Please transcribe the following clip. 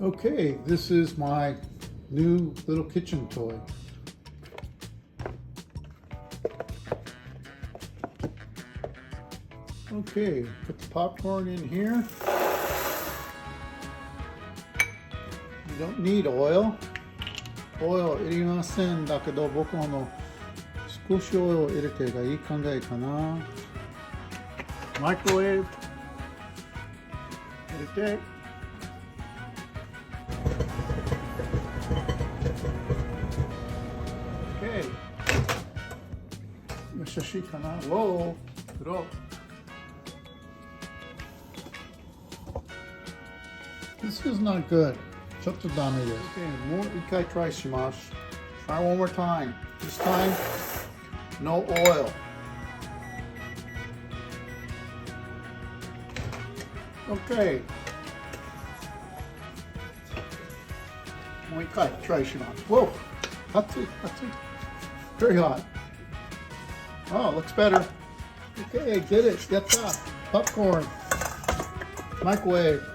Okay, this is my new little kitchen toy. Okay, put the popcorn in here. You don't need oil. Oil いりませんだけど、僕少しオイルを入れてがいい考えかな。マイクロウェーブ入れて。Okay. よしよしかな。Whoa! プロ。This is not good. ちょっとダメです。Okay, もう一回トライします。Try one more time. This time, no oil. Okay. もう一回トライします。Whoa! 熱い、熱い。Very hot. Oh, looks better. Okay, get it. やった。Popcorn. Microwave.